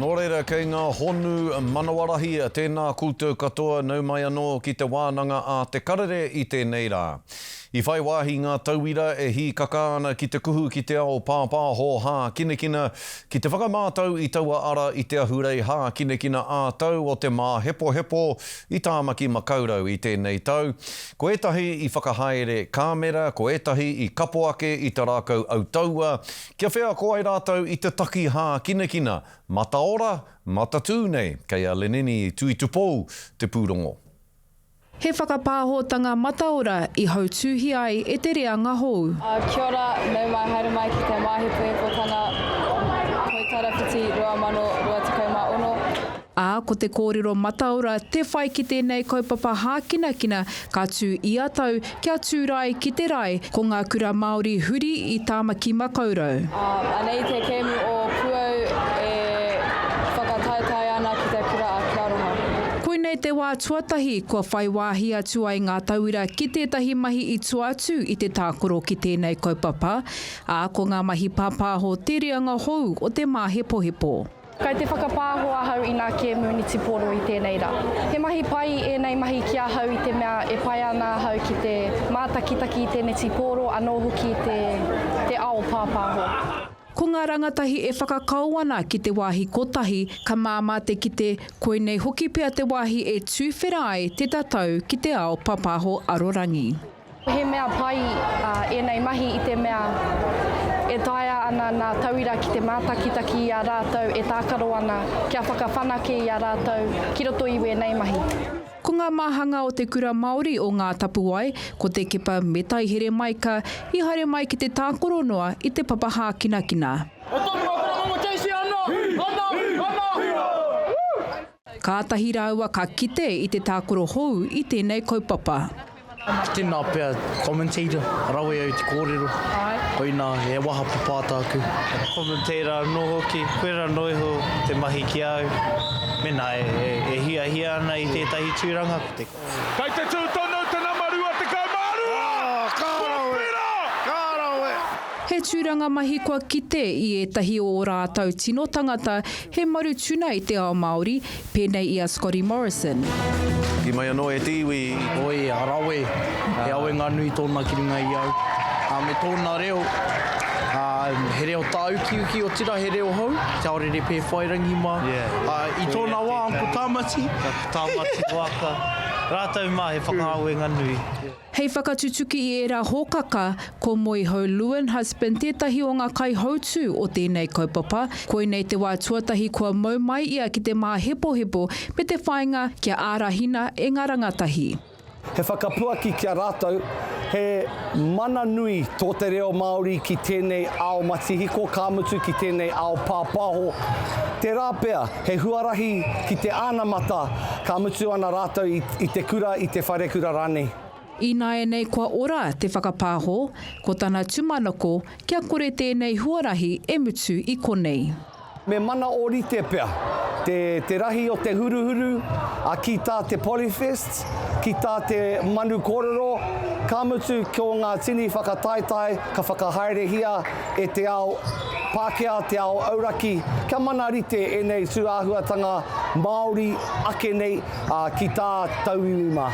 Nō reira kei ngā honu manawarahi, tēnā koutou katoa nau mai anō ki te wānanga a te karere i tēnei rā. I whai wāhi ngā tauira e hi kakaana ki te kuhu ki te ao pāpāho hā kinekina ki te whakamātau i taua ara i te ahurei hā kinekina ātau o te mā hepo hepo i tāmaki makaurau i tēnei tau. Ko etahi i whakahaere kāmera, ko etahi i kapoake i te rākau autaua. Kia whea ko ai rātau i te taki hā kinekina, mata ora, mata tūnei, kei a Lenini tui tupou te pūrongo. He whakapāhotanga mataora i hautūhi ai e te reanga hou. Kia ora, nau mai haere mai ki te māhepehepotanga Koitarawhiti 2025. Ko te kōrero mataora te whai ki tēnei kaupapa hākinakina ka tū i atau kia tūrai ki te rai ko ngā kura Māori huri i tāmaki makaurau. Anei te kēmu o puau e whakataetai ana ki te kura a Kia Roha. Koinei te wā tuatahi kua whai wāhi atu ai ngā tauira ki tētahi mahi i tuatu i te tākoro ki tēnei kaupapa, ko ngā mahi pāpāho te reanga hou o te māhepohepo. Kai te whakapāho ahau i ngā kēmu ni tiporo i tēnei rā. He mahi pai e nei mahi ki ahau i te mea e pai ana ahau ki te mātakitaki i tēnei tiporo anō hoki te ao pāpāho. Ko ngā rangatahi e whakakau ana ki te wāhi kotahi, ka māmate ki te koinei hoki pea te wāhi e tūwhera ai te tatau ki te ao pāpāho arorangi. He mea pai e nei mahi i te mea e taia ana nā tauira ki te mātakitaki i a rātou, e tākaro ana kia whakawhanake i a rātou, ki roto iwe nei mahi. Ko ngā māhanga o te kura Māori o ngā tapuai, ko te kepa me taihere mai ka i haere mai ki te tākoro noa i te papaha kinakina. Kātahi rāua ka kite i te tākoro hou i tēnei kaupapa. Tēnā pēr commentator, rawe au te kōrero. Koina e waha papātāku. Commentator no hoki, koera noiho te mahi ki au. Mena e hia ana i tētahi tūranga. Kei te tūtono te namarua te kaumarua! Kārawe! He tūranga mahi kua kite i etahi o rātau tino tangata he maru tuna i te ao Māori, pēnei i a Scotty Morrison. Ki mai anō e tiwi. Oi, arawe. He awe ngā nui tōna ki runga i au. Me tōna reo, he reo tāuki o tira, he reo hau, te aorere pē whairangi mā. I tōna wā, anko tāmati. Tāmati waka. Rātau mā, he whakaawe ngā nui. Hei whakatutuki i era hōkaka, ko moi hau Lewin Husband tētahi o ngā kai hautū o tēnei kaupapa, koinei te wā tuatahi kua mau mai ia ki te mā hepo me te whainga kia ārahina e ngā rangatahi. He whakapuaki kia rātou, he mana nui tō te reo Māori ki tēnei ao matihiko kāmutu, ki tēnei ao pāpāho. Te rāpea, he huarahi ki te ānamata kāmutu ana rātou i te kura, i te wharekura rane. I nā e nei kua ora te whakapāho, ko tāna tumanako, kia kore tēnei huarahi e mutu i konei. Me mana ori te pea, te rahi o te huruhuru, ki tā te Polyfest, ki tā te manu kōrero, ka mutu ko ngā tini whakataetai, ka whakahaere hia e te ao Pākehā, te ao Auraki, kia mana rite e nei tūāhuatanga Māori ake nei ki tā tauiwi mā.